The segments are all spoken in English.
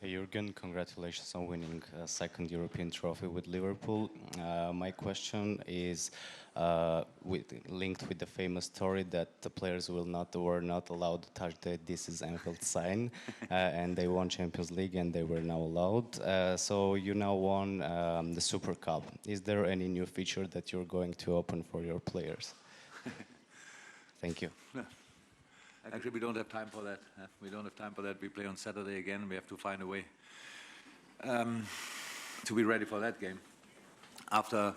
Hey Jurgen, congratulations on winning a second European trophy with Liverpool. My question is linked with the famous story that the players were not allowed to touch the "This is Anfield" sign, and they won Champions League and they were now allowed. So you now won the Super Cup. Is there any new feature that you're going to open for your players? Thank you. Actually, we don't have time for that. We don't have time for that. We play on Saturday again. We have to find a way to be ready for that game. After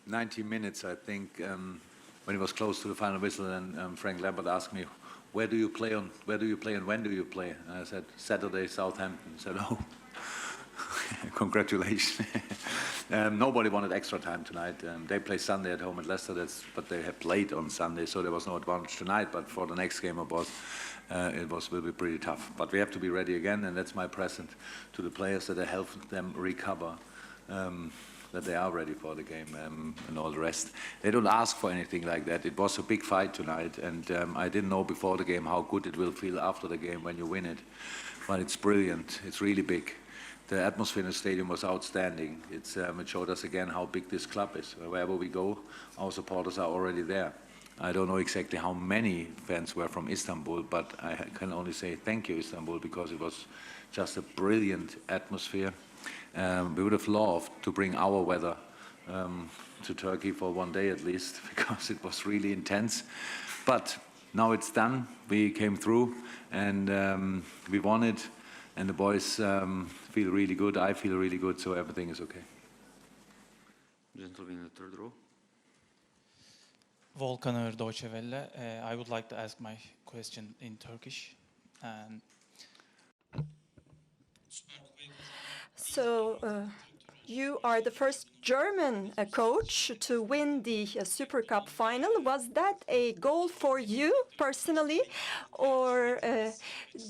90 minutes, I think, when it was close to the final whistle, and Frank Lampard asked me, "Where do you play on? Where do you play and when do you play?" And I said, "Saturday, Southampton." He said, "Oh, congratulations." Nobody wanted extra time tonight. They play Sunday at home at Leicester, but they have played on Sunday, so there was no advantage tonight. But for the next game, will be pretty tough. But we have to be ready again, and that's my present to the players, that I help them recover, that they are ready for the game, and all the rest. They don't ask for anything like that. It was a big fight tonight, and I didn't know before the game how good it will feel after the game when you win it. But it's brilliant. It's really big. The atmosphere in the stadium was outstanding. It showed us again how big this club is. Wherever we go, our supporters are already there. I don't know exactly how many fans were from Istanbul, but I can only say thank you, Istanbul, because it was just a brilliant atmosphere. We would have loved to bring our weather to Turkey for one day at least, because it was really intense. But now it's done. We came through, and we won it. And the boys feel really good. I feel really good, so everything is okay. Gentleman in the third row. Volkan Öğür, Deutsche Welle. I would like to ask my question in Turkish. So, you are the first German coach to win the Super Cup final. Was that a goal for you personally, or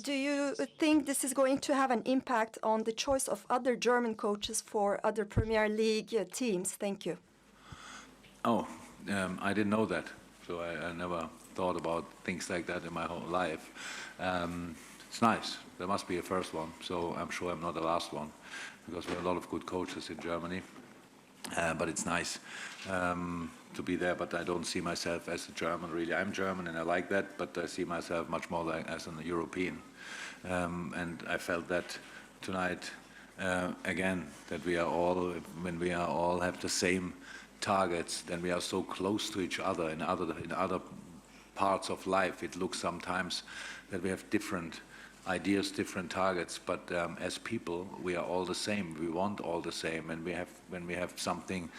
do you think this is going to have an impact on the choice of other German coaches for other Premier League teams? Thank you. Oh, I didn't know that, so I never thought about things like that in my whole life. It's nice. There must be a first one, so I'm sure I'm not the last one, because we have a lot of good coaches in Germany. But it's nice to be there, but I don't see myself as a German, really. I'm German and I like that, but I see myself much more as a European. And I felt that tonight, again, that we are all, when we are all have the same targets, then we are so close to each other. In other parts of life, it looks sometimes that we have different ideas, different targets, but as people, we are all the same. We want all the same, and when we have something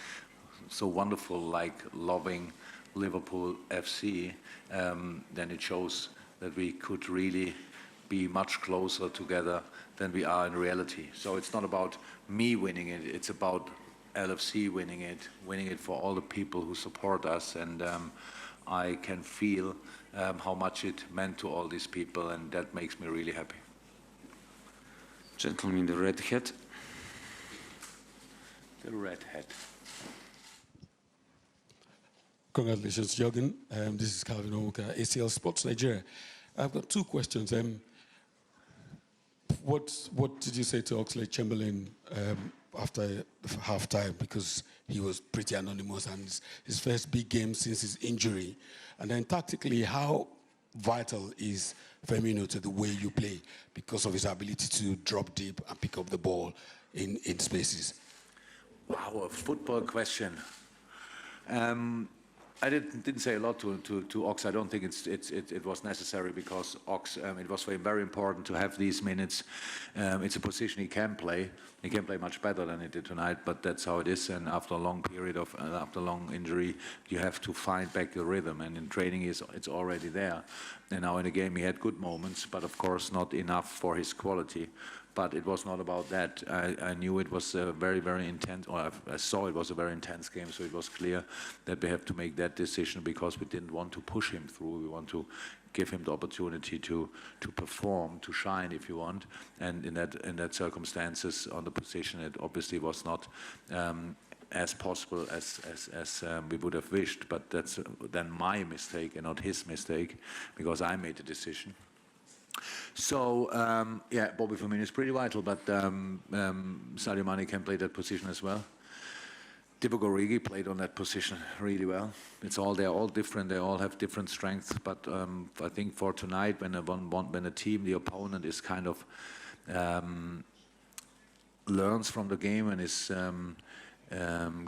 so wonderful like loving Liverpool FC, then it shows that we could really be much closer together than we are in reality. So it's not about me winning it; it's about LFC winning it for all the people who support us, and I can feel how much it meant to all these people, and that makes me really happy. Gentleman in the red hat. The red hat. Congratulations, Jürgen. This is Calvin Omuka, ACL Sports Nigeria. I've got two questions. What did you say to Oxlade-Chamberlain after half-time, because he was pretty anonymous and his first big game since his injury? And then tactically, how vital is Firmino to the way you play because of his ability to drop deep and pick up the ball in spaces? Wow, a football question. I didn't say a lot to Ox. I don't think it was necessary, because Ox, it was very important to have these minutes. It's a position he can play. He can play much better than he did tonight, but that's how it is. And after a long period of after a long injury, you have to find back your rhythm. And in training, it's already there. And now in the game, he had good moments, but of course not enough for his quality. But it was not about that. I knew it was a very, very intense, or I saw it was a very intense game, so it was clear that we have to make that decision, because we didn't want to push him through. We want to give him the opportunity to perform, to shine, if you want. And in that circumstances, on the position, it obviously was not as possible as we would have wished. But that's then my mistake and not his mistake, because I made the decision. So, yeah, Bobby Firmino is pretty vital, but Sadio Mane can play that position as well. Divock Origi played on that position really well. They're all different. They all have different strengths. But I think for tonight, when a team, the opponent is kind of learns from the game and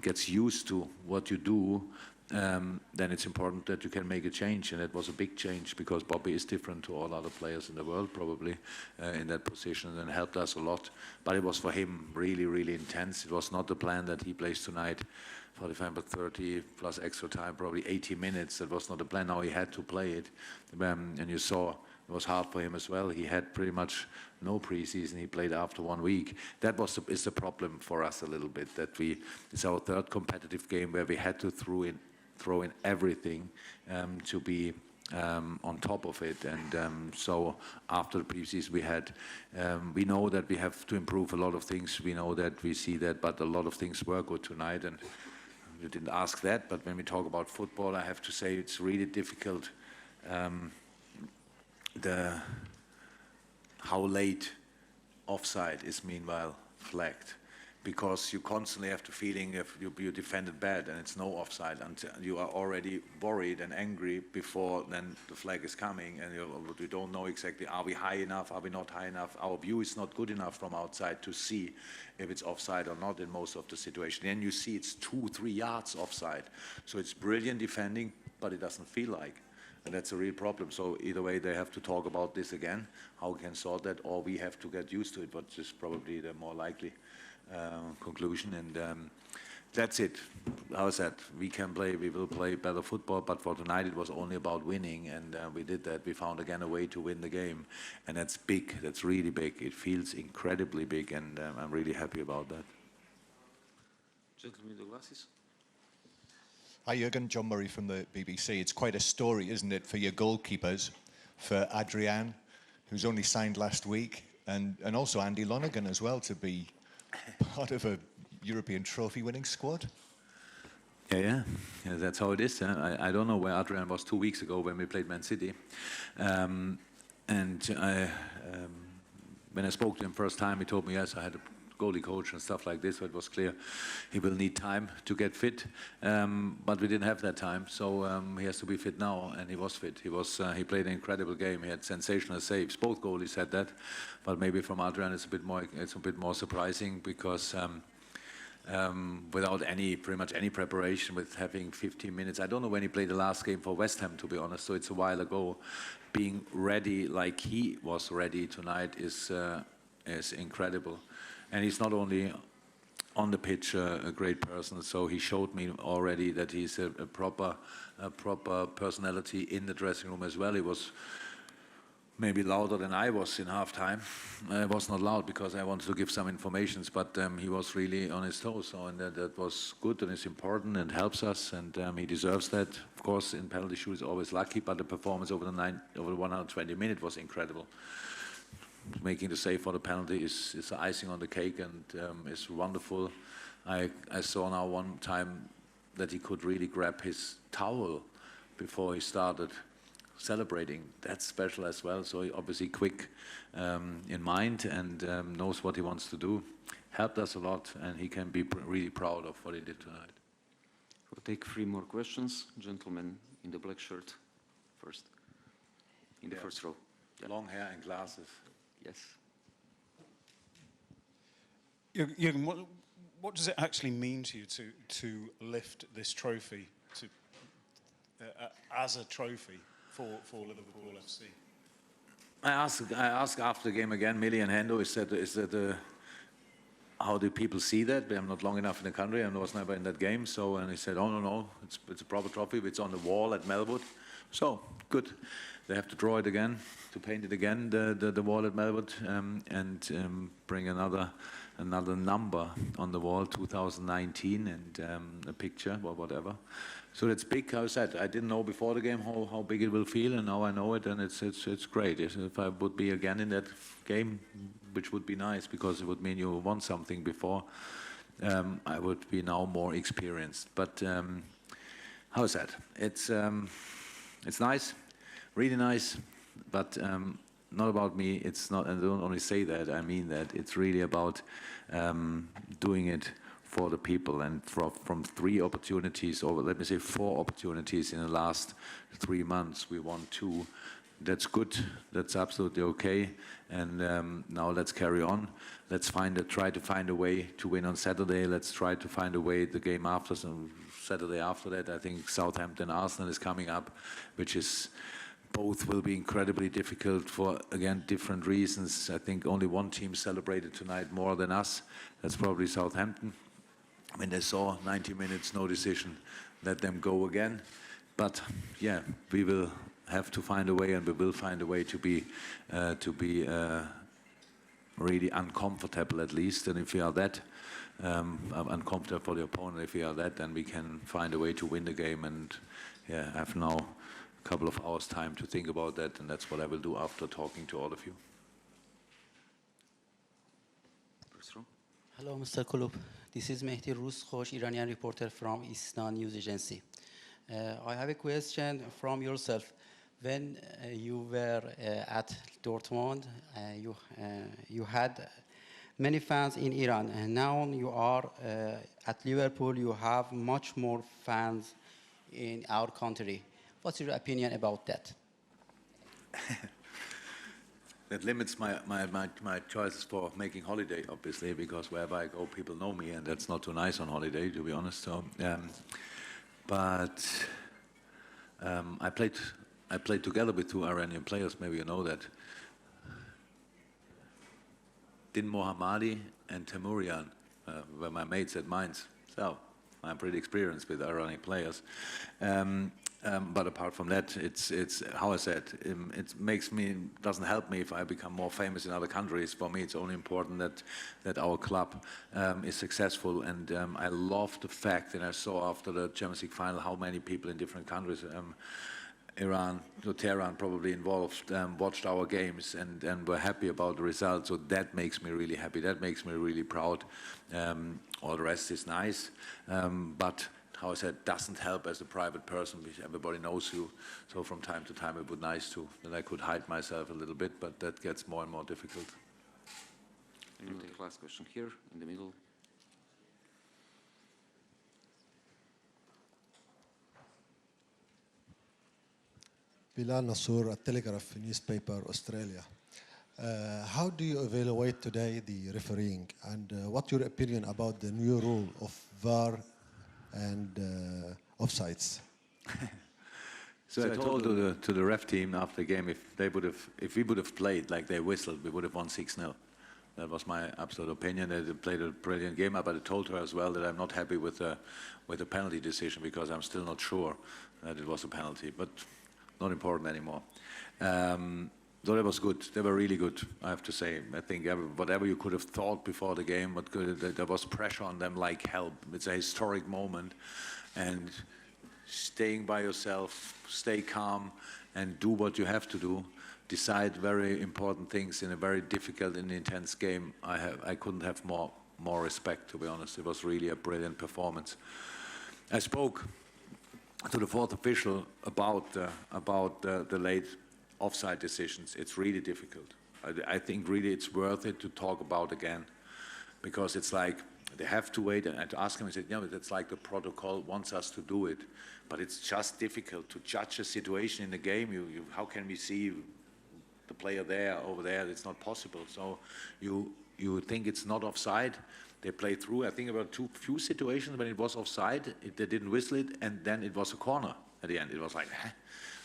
gets used to what you do, then it's important that you can make a change. And it was a big change because Bobby is different to all other players in the world, probably, in that position, and helped us a lot. But it was for him really, really intense. It was not the plan that he plays tonight, 45 but 30 plus extra time, probably 80 minutes. That was not the plan. Now he had to play it. And you saw it was hard for him as well. He had pretty much no preseason. He played after 1 week. That is the problem for us a little bit, that it's our third competitive game where we had to throw in everything to be on top of it. And so after the preseason we know that we have to improve a lot of things. We know that, we see that, but a lot of things were good tonight. And you didn't ask that, but when we talk about football, I have to say it's really difficult how late offside is meanwhile flagged, because you constantly have the feeling if you defended bad and it's no offside until you are already worried and angry before then the flag is coming, and you don't know exactly, are we high enough, are we not high enough? Our view is not good enough from outside to see if it's offside or not in most of the situation. Then you see it's 2-3 yards offside. So it's brilliant defending, but it doesn't feel like. And that's a real problem. So either way, they have to talk about this again, how we can sort that, or we have to get used to it, which is probably the more likely conclusion. And that's it. How's that? We will play better football, but for tonight it was only about winning, and we did that. We found again a way to win the game, and that's big. That's really big. It feels incredibly big, and I'm really happy about that. Gentleman with the glasses. Hi Jürgen, John Murray from the BBC. It's quite a story, isn't it, for your goalkeepers, for Adrian, who's only signed last week, and also Andy Lonergan as well, to be part of a European trophy-winning squad. Yeah, that's how it is. I don't know where Adrian was 2 weeks ago when we played Man City. When I spoke to him first time, he told me, yes, I had a goalie coach and stuff like this, so it was clear he will need time to get fit. But we didn't have that time, so he has to be fit now, and he was fit. He played an incredible game. He had sensational saves. Both goalies had that, but maybe from Adrian it's a bit more surprising, because without pretty much any preparation, with having 15 minutes. I don't know when he played the last game for West Ham, to be honest, so it's a while ago. Being ready like he was ready tonight is incredible. And he's not only on the pitch a great person, so he showed me already that he's a proper personality in the dressing room as well. He was maybe louder than I was in halftime. I was not loud because I wanted to give some information, but he was really on his toes. So, and that was good, and it's important and helps us, and he deserves that. Of course, in penalty shoot is always lucky, but the performance over the 120 minutes was incredible. Making the save for the penalty is the icing on the cake, and is wonderful. I saw now one time that he could really grab his towel before he started celebrating. That's special as well. So he obviously quick in mind, and knows what he wants to do. Helped us a lot, and he can be really proud of what he did tonight. We'll take 3 more questions. Gentleman in the black shirt first. In the first row. Yeah. Long hair and glasses. Yes. Jürgen, what does it actually mean to you to lift this trophy as a trophy for Liverpool FC? I asked after the game again, Millie and Hendo, is that how do people see that? I'm not long enough in the country, and I was never in that game. So, and he said, oh no, it's a proper trophy. It's on the wall at Melwood. So good. They have to draw it again, to paint it again, the wall at Melwood, and bring another number on the wall, 2019, and a picture or whatever. So that's big. I said I didn't know before the game how big it will feel, and now I know it, and it's great. If I would be again in that game, which would be nice because it would mean you won something before, I would be now more experienced. But how is that? It's nice. Really nice, but not about me. It's not, and I don't only say that, I mean that. It's really about doing it for the people. And from 3 opportunities, or let me say 4 opportunities in the last 3 months, we won 2. That's good. That's absolutely okay. And now let's carry on. Let's try to find a way to win on Saturday. Let's try to find a way the game after, so Saturday after that. I think Southampton, Arsenal is coming up, which is both will be incredibly difficult for, again, different reasons. I think only one team celebrated tonight more than us. That's probably Southampton. When they saw 90 minutes, no decision, let them go again. But yeah, we will have to find a way, and we will find a way to be really uncomfortable at least. And if we are that uncomfortable for the opponent, if we are that, then we can find a way to win the game. And yeah, I have now a couple of hours time to think about that, and that's what I will do after talking to all of you. First row. Hello, Mr. Klopp. This is Mehdi Ruskhosh, Iranian reporter from Isnan News Agency. I have a question from yourself. When you were at Dortmund, you had many fans in Iran, and now you are at Liverpool. You have much more fans in our country. What's your opinion about that? That limits my choices for making holiday, obviously, because wherever I go, people know me, and that's not too nice on holiday, to be honest. So, I played together with 2 Iranian players. Maybe you know that. Din Mohammadi and Temurian were my mates at Mainz. So I'm pretty experienced with Iranian players. But apart from that, it's how I said, it doesn't help me if I become more famous in other countries. For me, it's only important that our club is successful. And I love the fact, and I saw after the Champions League final how many people in different countries, Iran, Tehran probably involved, watched our games and were happy about the result. So that makes me really happy. That makes me really proud. All the rest is nice, but how I said, doesn't help as a private person because everybody knows you. So from time to time it would be nice that I could hide myself a little bit, but that gets more and more difficult. And we'll take the last question here in the middle. Bilal Nassour at Telegraph newspaper, Australia. How do you evaluate today the refereeing, and what's your opinion about the new rule of VAR and offsides? So I told to the ref team after the game, if we would have played like they whistled, we would have won 6-0. That was my absolute opinion. They played a brilliant game, but I told her as well that I'm not happy with the penalty decision because I'm still not sure that it was a penalty, but not important anymore. So that was good. They were really good, I have to say. I think whatever you could have thought before the game, there was pressure on them like hell. It's a historic moment, and staying by yourself, stay calm, and do what you have to do. Decide very important things in a very difficult and intense game. I couldn't have more respect, to be honest. It was really a brilliant performance. I spoke to the 4th official about the late offside decisions. It's really difficult. I think really it's worth it to talk about again, because it's like they have to wait. And to ask him, I said, no, that's like the protocol wants us to do it, but it's just difficult to judge a situation in the game. How can we see the player there, over there? It's not possible. So you think it's not offside. They played through, I think, about few situations when it was offside. They didn't whistle it, and then it was a corner at the end. It was like,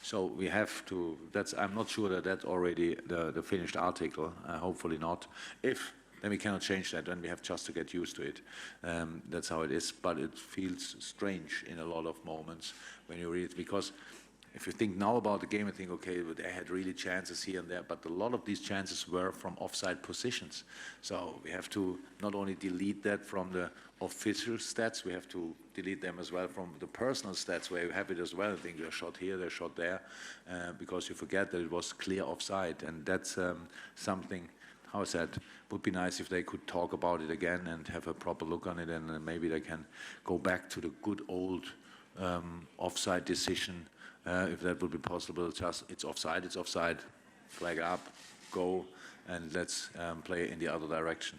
so we have to. I'm not sure that that's already the finished article. Hopefully not. If then we cannot change that, then we have just to get used to it. That's how it is. But it feels strange in a lot of moments when you read it, because if you think now about the game and think, okay, they had really chances here and there, but a lot of these chances were from offside positions. So we have to not only delete that from the official stats, we have to delete them as well from the personal stats, where you have it as well. I think they're shot here, they're shot there, because you forget that it was clear offside. And that's something, how I said, would be nice if they could talk about it again and have a proper look on it, and maybe they can go back to the good old offside decision. If that would be possible, just it's offside, flag up, go and let's play in the other direction.